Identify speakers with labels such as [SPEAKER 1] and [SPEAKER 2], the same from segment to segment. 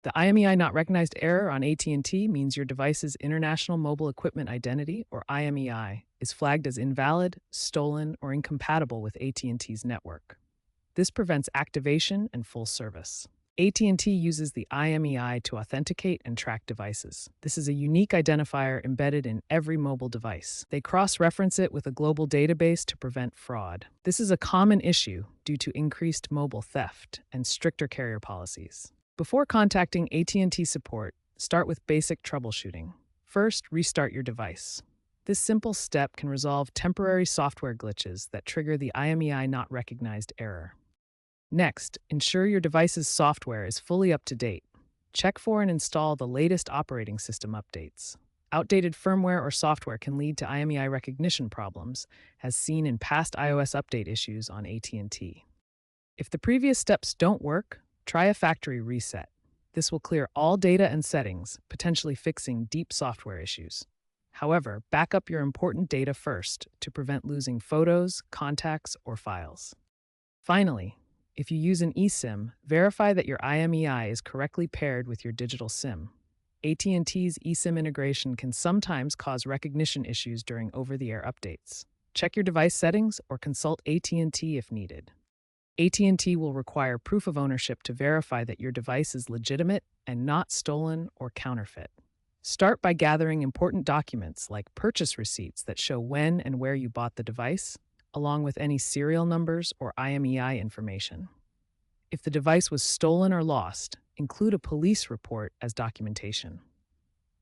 [SPEAKER 1] The IMEI not recognized error on AT&T means your device's International Mobile Equipment Identity, or IMEI, is flagged as invalid, stolen, or incompatible with AT&T's network. This prevents activation and full service. AT&T uses the IMEI to authenticate and track devices. This is a unique identifier embedded in every mobile device. They cross-reference it with a global database to prevent fraud. This is a common issue due to increased mobile theft and stricter carrier policies. Before contacting AT&T support, start with basic troubleshooting. First, restart your device. This simple step can resolve temporary software glitches that trigger the IMEI not recognized error. Next, ensure your device's software is fully up to date. Check for and install the latest operating system updates. Outdated firmware or software can lead to IMEI recognition problems, as seen in past iOS update issues on AT&T. If the previous steps don't work, try a factory reset. This will clear all data and settings, potentially fixing deep software issues. However, back up your important data first to prevent losing photos, contacts, or files. Finally, if you use an eSIM, verify that your IMEI is correctly paired with your digital SIM. AT&T's eSIM integration can sometimes cause recognition issues during over-the-air updates. Check your device settings or consult AT&T if needed. AT&T will require proof of ownership to verify that your device is legitimate and not stolen or counterfeit. Start by gathering important documents like purchase receipts that show when and where you bought the device, along with any serial numbers or IMEI information. If the device was stolen or lost, include a police report as documentation.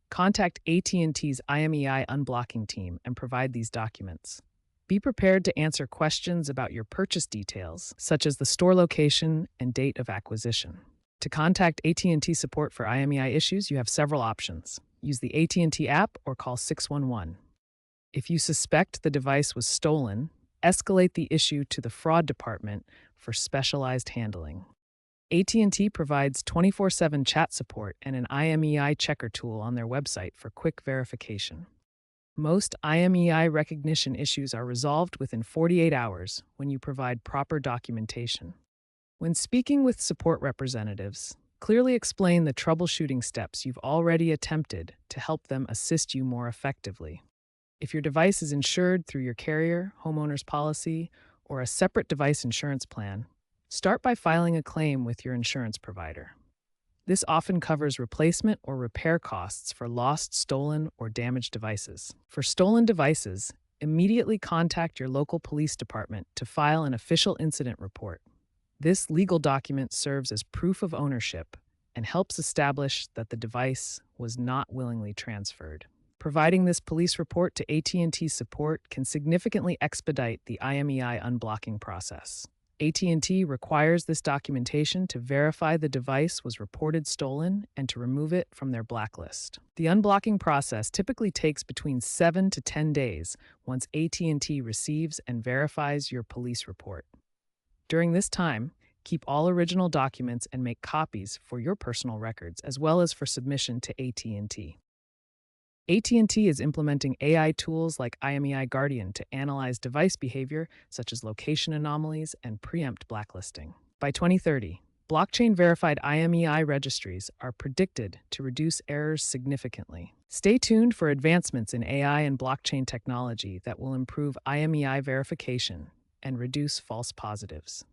[SPEAKER 1] Contact AT&T's IMEI unblocking team and provide these documents. Be prepared to answer questions about your purchase details, such as the store location and date of acquisition. To contact AT&T support for IMEI issues, you have several options. Use the AT&T app or call 611. If you suspect the device was stolen, escalate the issue to the fraud department for specialized handling. AT&T provides 24/7 chat support and an IMEI checker tool on their website for quick verification. Most IMEI recognition issues are resolved within 48 hours when you provide proper documentation. When speaking with support representatives, clearly explain the troubleshooting steps you've already attempted to help them assist you more effectively. If your device is insured through your carrier, homeowner's policy, or a separate device insurance plan, start by filing a claim with your insurance provider. This often covers replacement or repair costs for lost, stolen, or damaged devices. For stolen devices, immediately contact your local police department to file an official incident report. This legal document serves as proof of ownership and helps establish that the device was not willingly transferred. Providing this police report to AT&T support can significantly expedite the IMEI unblocking process. AT&T requires this documentation to verify the device was reported stolen and to remove it from their blacklist. The unblocking process typically takes between 7 to 10 days once AT&T receives and verifies your police report. During this time, keep all original documents and make copies for your personal records as well as for submission to AT&T. AT&T is implementing AI tools like IMEI Guardian to analyze device behavior such as location anomalies and preempt blacklisting. By 2030, blockchain-verified IMEI registries are predicted to reduce errors significantly. Stay tuned for advancements in AI and blockchain technology that will improve IMEI verification and reduce false positives.